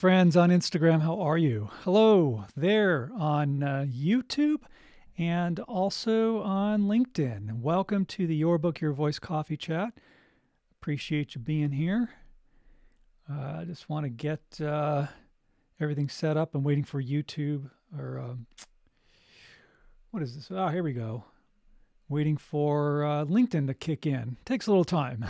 Friends on Instagram, how are you? Hello there on YouTube and also on LinkedIn. Welcome to the Your Book, Your Voice coffee chat. Appreciate you being here. I just want to get everything set up. I'm waiting for YouTube or what is this? Oh, here we go. Waiting for LinkedIn to kick in. Takes a little time.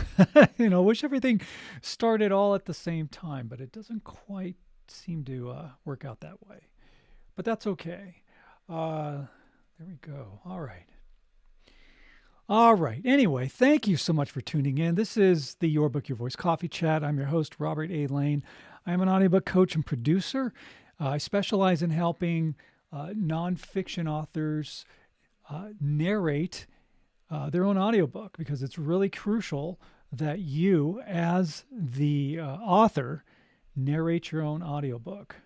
Wish everything started all at the same time, but it doesn't quite seem to work out that way. But that's okay. There we go. All right. All right. Anyway, thank you so much for tuning in. This is the Your Book, Your Voice coffee chat. I'm your host, Robert A. Lane. I am an audiobook coach and producer. I specialize in helping nonfiction authors narrate their own audiobook because it's really crucial that you, as the author, narrate your own audiobook.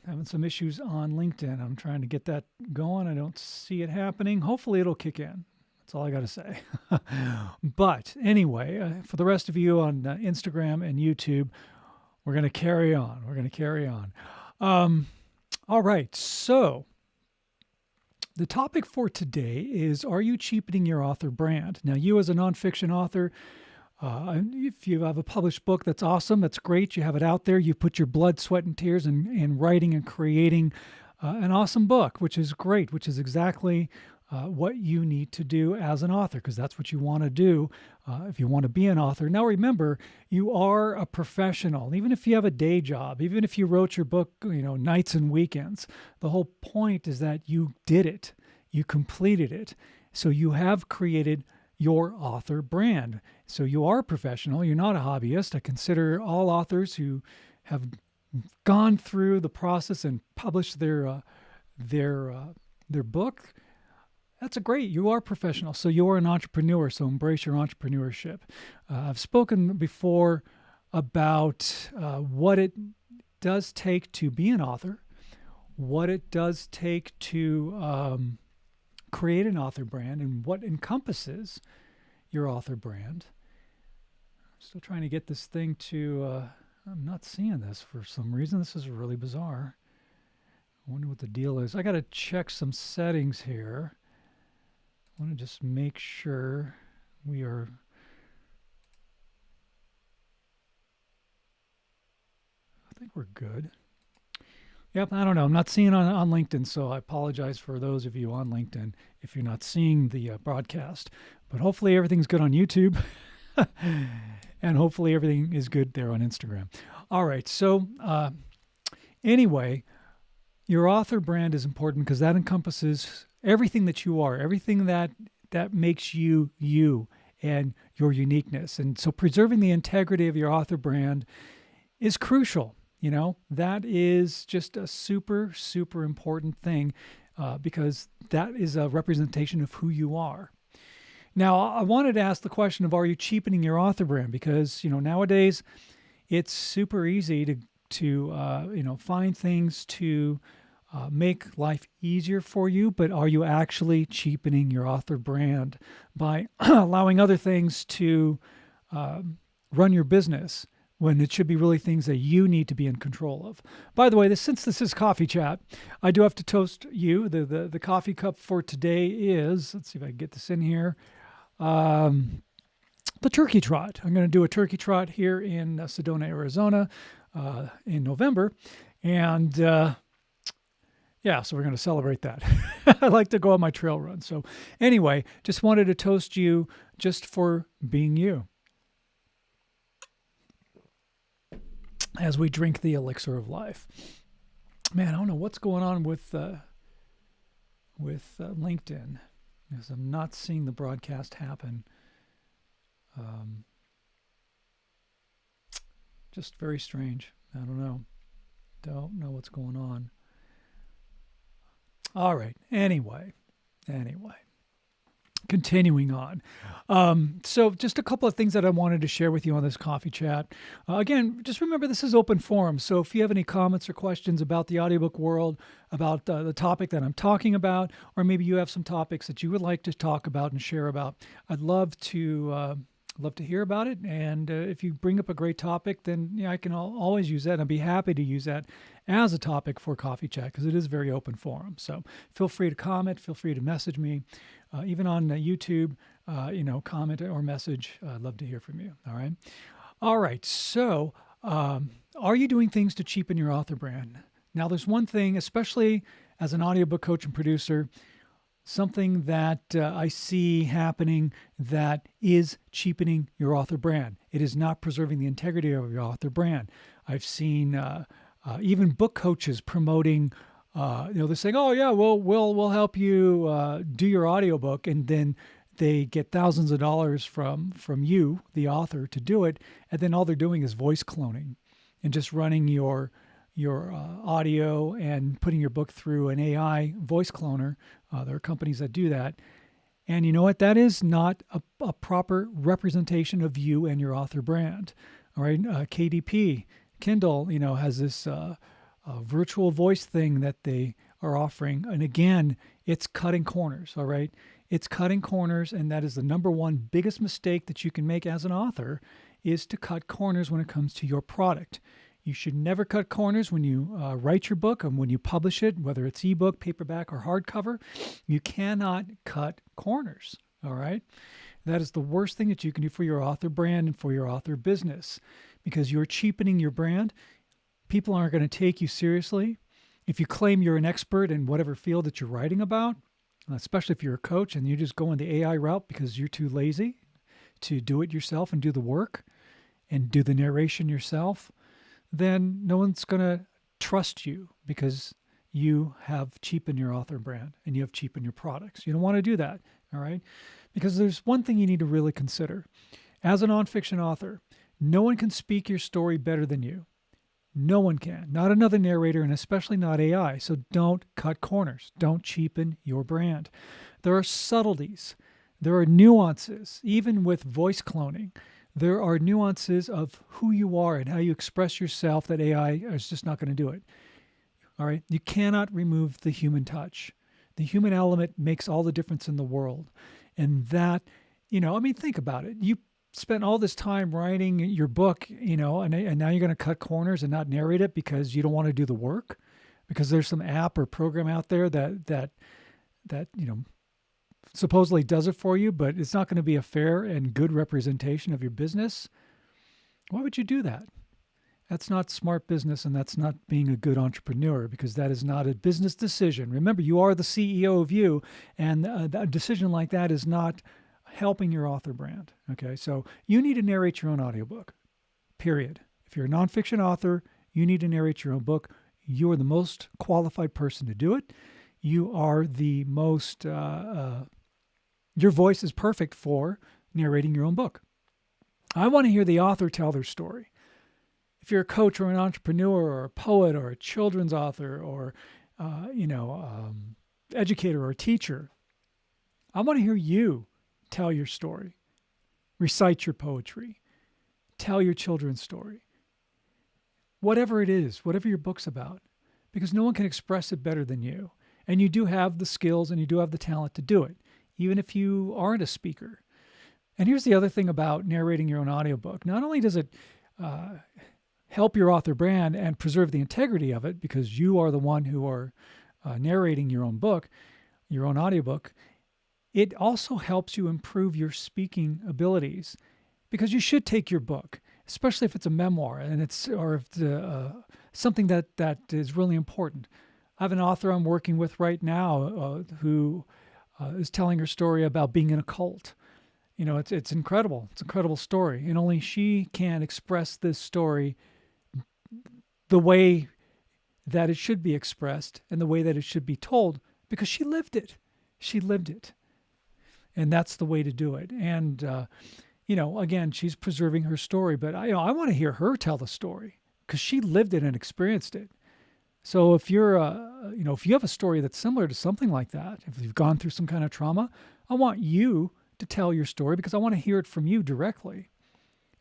Having some issues on LinkedIn. I'm trying to get that going. I don't see it happening. Hopefully it'll kick in. That's all I got to say. But anyway, for the rest of you on Instagram and YouTube, we're going to carry on. All right. So the topic for today is, are you cheapening your author brand? Now, you as a nonfiction author, if you have a published book, that's awesome. That's great. You have it out there. You put your blood, sweat, and tears in writing and creating an awesome book, which is great, which is exactly what you need to do as an author, because that's what you want to do if you want to be an author. Now, remember, you are a professional. Even if you have a day job, even if you wrote your book, nights and weekends, the whole point is that you did it. You completed it. So you have created your author brand. So you are a professional. You're not a hobbyist. I consider all authors who have gone through the process and published their book. That's great. You are professional. So you are an entrepreneur. So embrace your entrepreneurship. I've spoken before about what it does take to be an author, what it does take to create an author brand, and what encompasses your author brand. I'm still trying to get this thing to, I'm not seeing this for some reason. This is really bizarre. I wonder what the deal is. I got to check some settings here. I want to just make sure we are. I think we're good. Yep, I don't know. I'm not seeing it on LinkedIn, so I apologize for those of you on LinkedIn if you're not seeing the broadcast. But hopefully everything's good on YouTube, and hopefully everything is good there on Instagram. All right, so anyway, your author brand is important because that encompasses everything that you are, everything that makes you you and your uniqueness. And so preserving the integrity of your author brand is crucial. That is just a super, super important thing because that is a representation of who you are. Now, I wanted to ask the question of, are you cheapening your author brand? Because, nowadays it's super easy to find things to make life easier for you, but are you actually cheapening your author brand by allowing other things to run your business when it should be really things that you need to be in control of? By the way, since this is coffee chat, I do have to toast you. The coffee cup for today is, let's see if I can get this in here, the turkey trot. I'm going to do a turkey trot here in Sedona, Arizona in November. And so we're going to celebrate that. I like to go on my trail run. So anyway, just wanted to toast you just for being you, as we drink the elixir of life. Man, I don't know what's going on with LinkedIn, because I'm not seeing the broadcast happen. Just very strange. I don't know what's going on. All right. Anyway, continuing on. So just a couple of things that I wanted to share with you on this coffee chat. Again, just remember this is open forum. So if you have any comments or questions about the audiobook world, about the topic that I'm talking about, or maybe you have some topics that you would like to talk about and share about, I'd love to I'd love to hear about it. And if you bring up a great topic, then I can always use that. And I'd be happy to use that as a topic for Coffee Chat because it is a very open forum. So feel free to comment. Feel free to message me, even on YouTube. Comment or message. I'd love to hear from you. All right. All right. So, are you doing things to cheapen your author brand? Now, there's one thing, especially as an audiobook coach and producer, something that I see happening that is cheapening your author brand. It is not preserving the integrity of your author brand. I've seen even book coaches promoting, they're saying, "Oh yeah, we'll help you do your audiobook," and then they get thousands of dollars from you, the author, to do it, and then all they're doing is voice cloning and just running your audio and putting your book through an AI voice cloner. There are companies that do that. And you know what? That is not a proper representation of you and your author brand. All right. KDP, Kindle, has this virtual voice thing that they are offering. And again, it's cutting corners. All right. It's cutting corners. And that is the number one biggest mistake that you can make as an author is to cut corners when it comes to your product. You should never cut corners when you write your book and when you publish it, whether it's ebook, paperback, or hardcover. You cannot cut corners, all right? That is the worst thing that you can do for your author brand and for your author business because you're cheapening your brand. People aren't going to take you seriously. If you claim you're an expert in whatever field that you're writing about, especially if you're a coach and you just go in the AI route because you're too lazy to do it yourself and do the work and do the narration yourself, then no one's going to trust you because you have cheapened your author brand and you have cheapened your products. You don't want to do that, all right? Because there's one thing you need to really consider. As a nonfiction author, no one can speak your story better than you. No one can, not another narrator, and especially not AI. So don't cut corners. Don't cheapen your brand. There are subtleties. There are nuances, even with voice cloning. There are nuances of who you are and how you express yourself that AI is just not going to do it. All right. You cannot remove the human touch. The human element makes all the difference in the world. And that, think about it. You spent all this time writing your book, and now you're going to cut corners and not narrate it because you don't want to do the work, because there's some app or program out there that supposedly does it for you, but it's not going to be a fair and good representation of your business. Why would you do that? That's not smart business, and that's not being a good entrepreneur because that is not a business decision. Remember, you are the CEO of you, and a decision like that is not helping your author brand. Okay, so you need to narrate your own audiobook, period. If you're a nonfiction author, you need to narrate your own book. You are the most qualified person to do it. You are the most... your voice is perfect for narrating your own book. I want to hear the author tell their story. If you're a coach or an entrepreneur or a poet or a children's author or, educator or teacher, I want to hear you tell your story, recite your poetry, tell your children's story, whatever it is, whatever your book's about, because no one can express it better than you. And you do have the skills and you do have the talent to do it, even if you aren't a speaker. And here's the other thing about narrating your own audiobook. Not only does it help your author brand and preserve the integrity of it, because you are the one who are narrating your own book, your own audiobook, it also helps you improve your speaking abilities, because you should take your book, especially if it's a memoir and if it's something that is really important. I have an author I'm working with right now who is telling her story about being in a cult. It's incredible. It's an incredible story. And only she can express this story the way that it should be expressed and the way that it should be told, because she lived it. She lived it. And that's the way to do it. And, again, she's preserving her story, but I want to hear her tell the story because she lived it and experienced it. So if you're, if you have a story that's similar to something like that, if you've gone through some kind of trauma, I want you to tell your story because I want to hear it from you directly.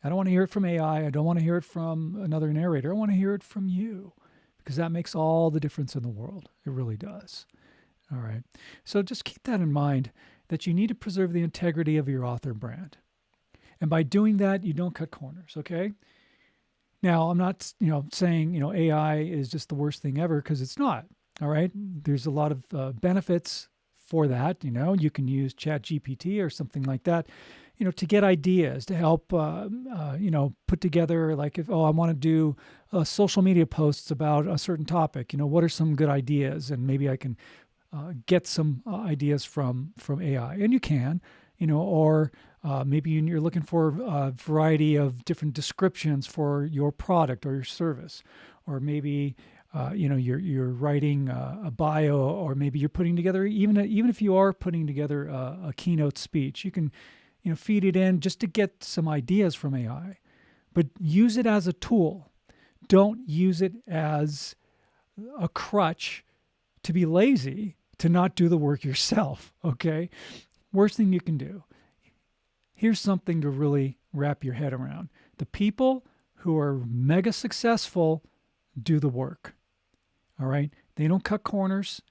I don't want to hear it from AI. I don't want to hear it from another narrator. I want to hear it from you because that makes all the difference in the world. It really does. All right. So just keep that in mind, that you need to preserve the integrity of your author brand. And by doing that, you don't cut corners, okay? Now, I'm not, saying, AI is just the worst thing ever, because it's not, all right? There's a lot of benefits for that. You can use ChatGPT or something like that, to get ideas, to help, put together, like if, I want to do social media posts about a certain topic, what are some good ideas? And maybe I can get some ideas from AI. And you can, or maybe you're looking for a variety of different descriptions for your product or your service, or maybe you're writing a bio, or maybe you're putting together, even if you are putting together a keynote speech, you can feed it in just to get some ideas from AI, but use it as a tool. Don't use it as a crutch to be lazy, to not do the work yourself. Okay, worst thing you can do. Here's something to really wrap your head around. The people who are mega successful do the work. All right? They don't cut corners.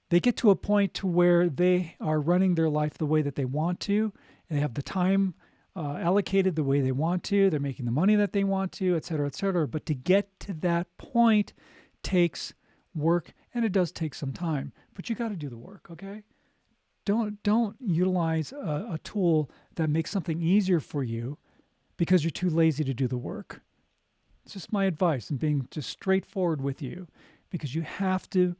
They get to a point to where they are running their life the way that they want to. And they have the time allocated the way they want to. They're making the money that they want to, et cetera, et cetera. But to get to that point takes work, and it does take some time. But you got to do the work, okay? Don't utilize a tool that makes something easier for you because you're too lazy to do the work. It's just my advice, and being just straightforward with you, because you have to,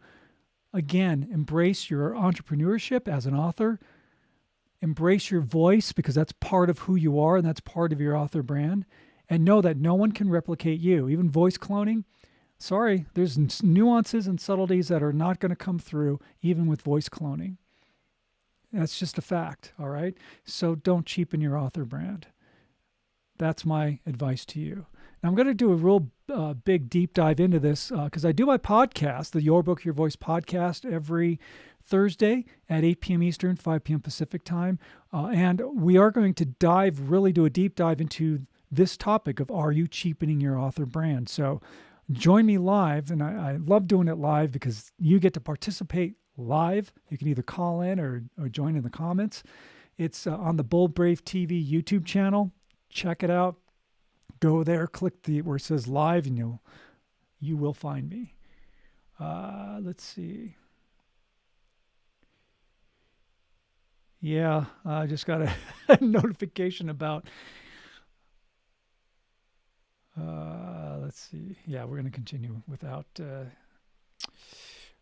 again, embrace your entrepreneurship as an author. Embrace your voice, because that's part of who you are and that's part of your author brand. And know that no one can replicate you. Even voice cloning, sorry, there's nuances and subtleties that are not going to come through even with voice cloning. That's just a fact, all right? So don't cheapen your author brand. That's my advice to you. Now, I'm going to do a real big deep dive into this because I do my podcast, the Your Book, Your Voice podcast, every Thursday at 8 p.m. Eastern, 5 p.m. Pacific time. And we are going to do a deep dive into this topic of, are you cheapening your author brand? So join me live, and I love doing it live because you get to participate live. You can either call in or join in the comments. It's on the Bold Brave TV YouTube channel. Check it out. Go there, click where it says live, and you will find me. Let's see. Yeah, I just got a notification about. Let's see. Yeah, we're going to continue without.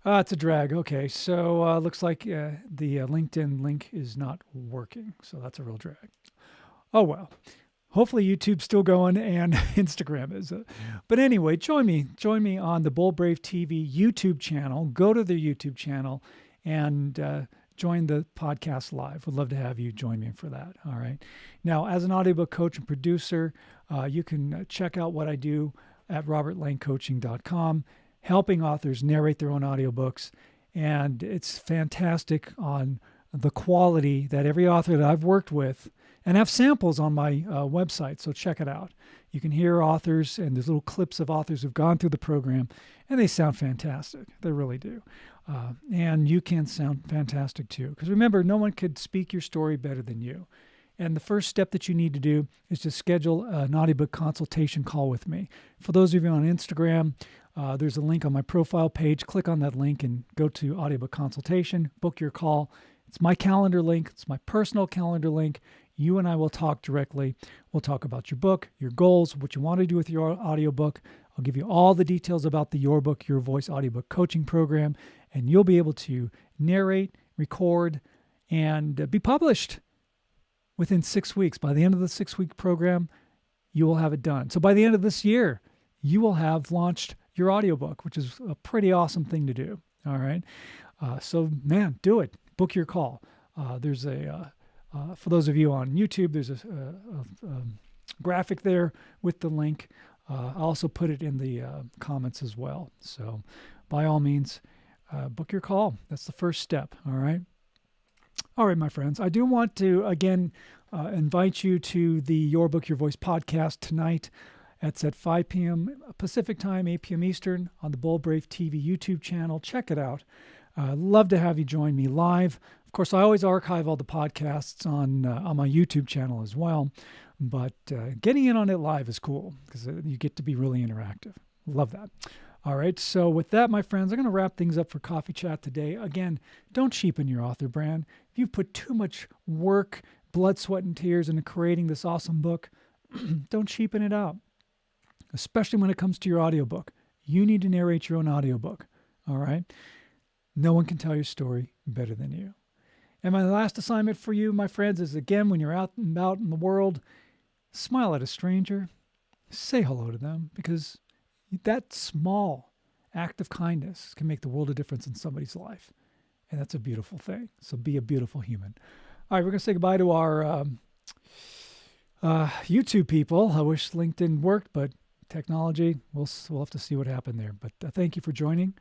It's a drag. Okay, so looks like the LinkedIn link is not working. So that's a real drag. Oh, well. Hopefully YouTube's still going and Instagram is. But anyway, join me on the Bold Brave TV YouTube channel. Go to their YouTube channel and join the podcast live. Would love to have you join me for that. All right. Now, as an audiobook coach and producer, you can check out what I do at robertlanecoaching.com, helping authors narrate their own audiobooks. And it's fantastic on the quality that every author that I've worked with, and have samples on my website, so check it out. You can hear authors, and there's little clips of authors who've gone through the program, and they sound fantastic. They really do. And you can sound fantastic too. Because remember, no one could speak your story better than you. And the first step that you need to do is to schedule an audiobook consultation call with me. For those of you on Instagram, there's a link on my profile page. Click on that link and go to audiobook consultation, book your call. It's my calendar link. It's my personal calendar link. You and I will talk directly. We'll talk about your book, your goals, what you want to do with your audiobook. I'll give you all the details about the Your Book, Your Voice audiobook coaching program, and you'll be able to narrate, record, and be published within 6 weeks. By the end of the 6-week program, you will have it done. So by the end of this year, you will have launched your audiobook, which is a pretty awesome thing to do. All right. So man, do it. Book your call. There's for those of you on YouTube, there's a graphic there with the link. I'll also put it in the comments as well. So by all means, book your call. That's the first step. All right. All right, my friends. I do want to, again, invite you to the Your Book, Your Voice podcast tonight. It's at 5 p.m. Pacific time, 8 p.m. Eastern on the Bold Brave TV YouTube channel. Check it out. Love to have you join me live. Of course, I always archive all the podcasts on my YouTube channel as well. But getting in on it live is cool because you get to be really interactive. Love that. All right. So with that, my friends, I'm going to wrap things up for Coffee Chat today. Again, don't cheapen your author brand. If you've put too much work, blood, sweat, and tears into creating this awesome book, don't cheapen it out, especially when it comes to your audiobook. You need to narrate your own audiobook. All right. No one can tell your story better than you. And my last assignment for you, my friends, is again, when you're out and about in the world, smile at a stranger, say hello to them, because that small act of kindness can make the world of difference in somebody's life. And that's a beautiful thing. So be a beautiful human. All right, we're going to say goodbye to our YouTube people. I wish LinkedIn worked, but technology, we'll have to see what happened there. But thank you for joining.